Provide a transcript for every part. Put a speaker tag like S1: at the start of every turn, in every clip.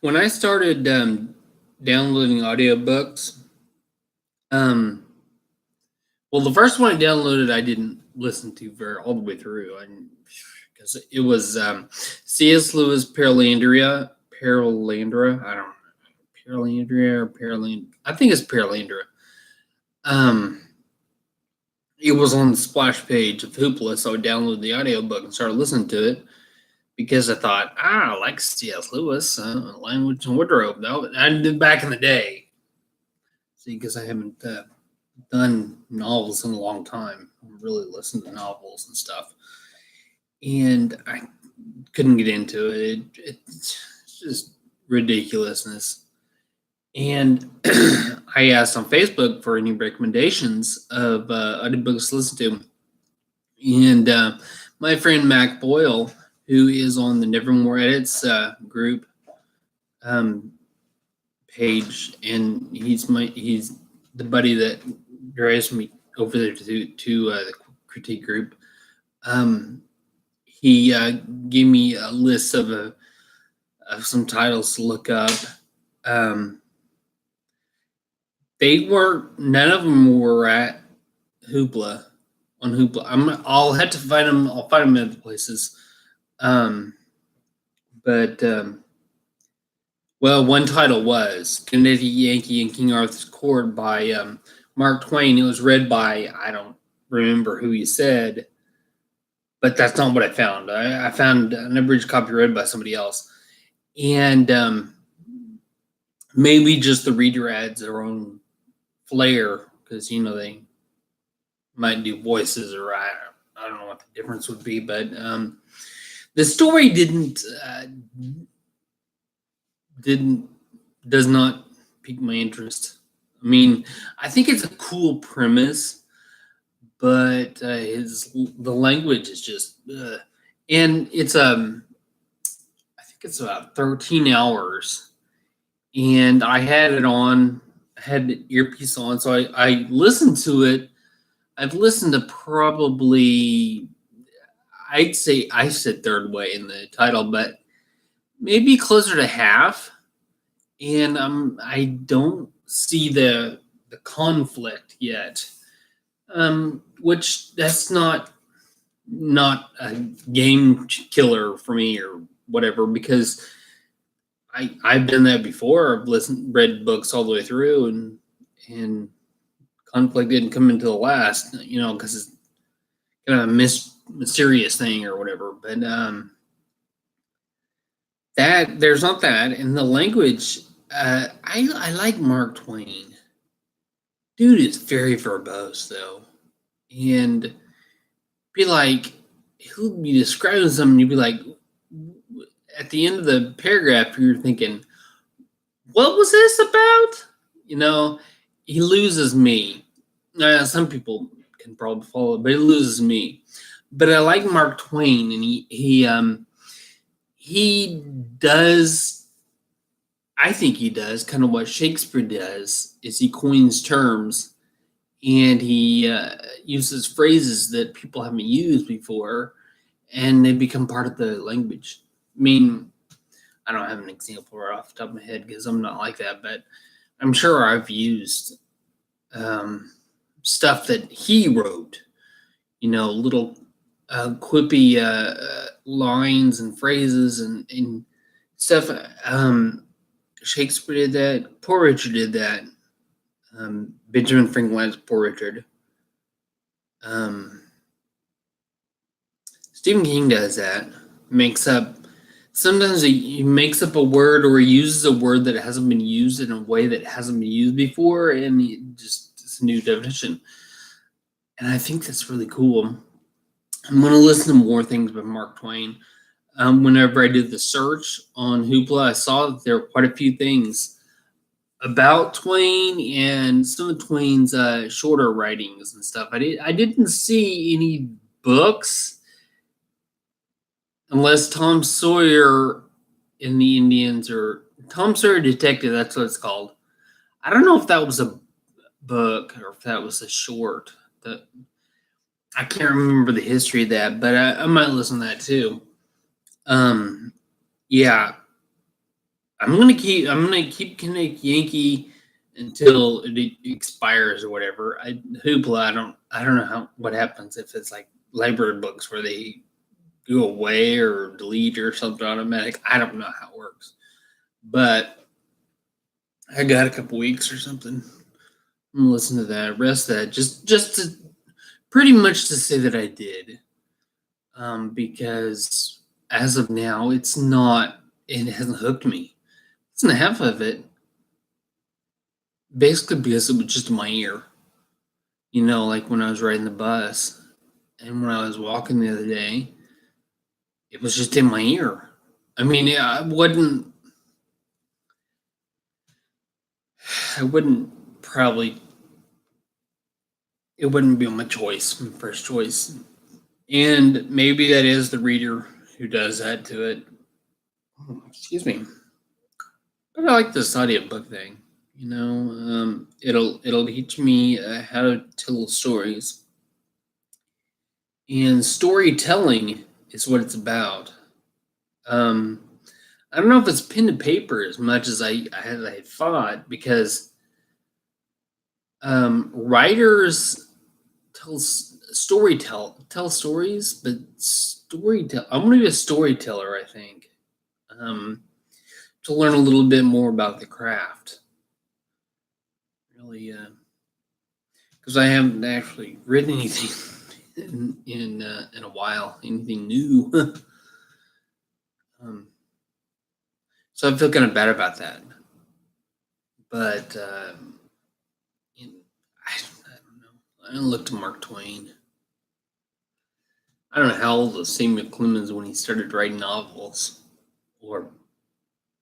S1: When I started downloading audiobooks, um, well, the first one I downloaded, I didn't listen to all the way through, because it was C.S. Lewis Paralandria. I don't know, Paralandria or Paraland. I think it's Paralandria. Um, it was on the splash page of Hoopla, so I downloaded the audiobook and started listening to it because I thought, I like C.S. Lewis, Language and Wardrobe, though. I did back in the day. See, because I haven't done novels in a long time. I really listened to novels and stuff. And I couldn't get into it. It's just ridiculousness. And I asked on Facebook for any recommendations of audiobooks to listen to. And my friend Mac Boyle, who is on the Nevermore Edits group page, and he's the buddy that drives me over there to the critique group. He gave me a list of some titles to look up. None of them were at Hoopla. On Hoopla, I'll have to find them. I'll find them at other places. Well, one title was Connecticut Yankee and King Arthur's Court by Mark Twain. It was read by, I don't remember who you said, but that's not what I found. I found an abridged copy read by somebody else. And maybe just the reader adds their own flair, because, they might do voices, or I don't know what the difference would be. But the story does not pique my interest. I mean, I think it's a cool premise, but the language is just, and it's I think it's about 13 hours, and I had the earpiece on, so I listened to it. I've listened to probably, I'd say, I said 3rd Way in the title, but maybe closer to half. And I don't see the conflict yet, which that's not a game killer for me or whatever, because I've done that before. I've read books all the way through, and conflict didn't come into the last, because it's kind of a mysterious thing or whatever. But that there's not that. And the language, I like Mark Twain. Dude is very verbose, though. And he'll be describing something, you'd be like, at the end of the paragraph, you're thinking, what was this about? He loses me. Some people can probably follow it, but he loses me. But I like Mark Twain, and he does, I think he does kind of what Shakespeare does, is he coins terms, and he uses phrases that people haven't used before, and they become part of the language. I mean, I don't have an example right off the top of my head because I'm not like that, but I'm sure I've used stuff that he wrote, little quippy lines and phrases and stuff. Shakespeare did that. Poor Richard did that. Benjamin Franklin's Poor Richard. Stephen King does that. Sometimes he makes up a word, or he uses a word that hasn't been used in a way that hasn't been used before, and it's a new definition. And I think that's really cool. I'm going to listen to more things by Mark Twain. Whenever I did the search on Hoopla, I saw that there were quite a few things about Twain and some of Twain's shorter writings and stuff. I didn't see any books, unless Tom Sawyer and the Indians, or Tom Sawyer Detective, that's what it's called. I don't know if that was a book or if that was a short. I can't remember the history of that, but I might listen to that too. Yeah, I'm gonna keep Connecticut Yankee until it expires or whatever. Hoopla. I don't know what happens if it's like library books where they go away or delete or something automatic. I don't know how it works, but I got a couple weeks or something. I'm gonna listen to that. Rest of that just to pretty much to say that I did, because as of now, it's not. It hasn't hooked me. It's and half of it basically because it was just in my ear. Like when I was riding the bus and when I was walking the other day, it was just in my ear. I mean, yeah, I wouldn't probably, it wouldn't be my choice, my first choice. And maybe that is the reader who does that to it. Oh, excuse me. But I like this audiobook thing. It'll teach me how to tell stories, and storytelling is what it's about. Um, I don't know if it's pen to paper as much as I had thought, because writers tell stories, but storytell. I'm going to be a storyteller, I think, to learn a little bit more about the craft. Really, because I haven't actually written anything in a while, anything new. So I feel kind of bad about that. But I don't know. I don't look to Mark Twain. I don't know how old was Samuel Clemens when he started writing novels, or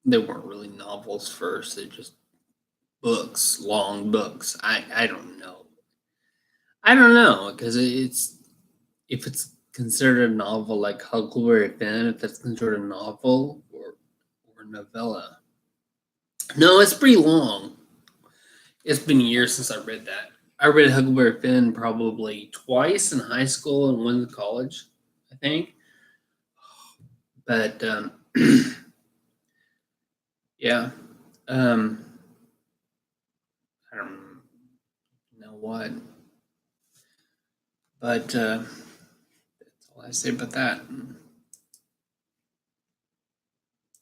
S1: they weren't really novels first. They're just books, long books. I don't know. I don't know, because it's if it's considered a novel like Huckleberry Finn, if that's considered a novel or novella. No, it's pretty long. It's been years since I read that. I read Huckleberry Finn probably twice in high school and one in college, I think. But yeah, um, I don't know what, but that's all I say about that.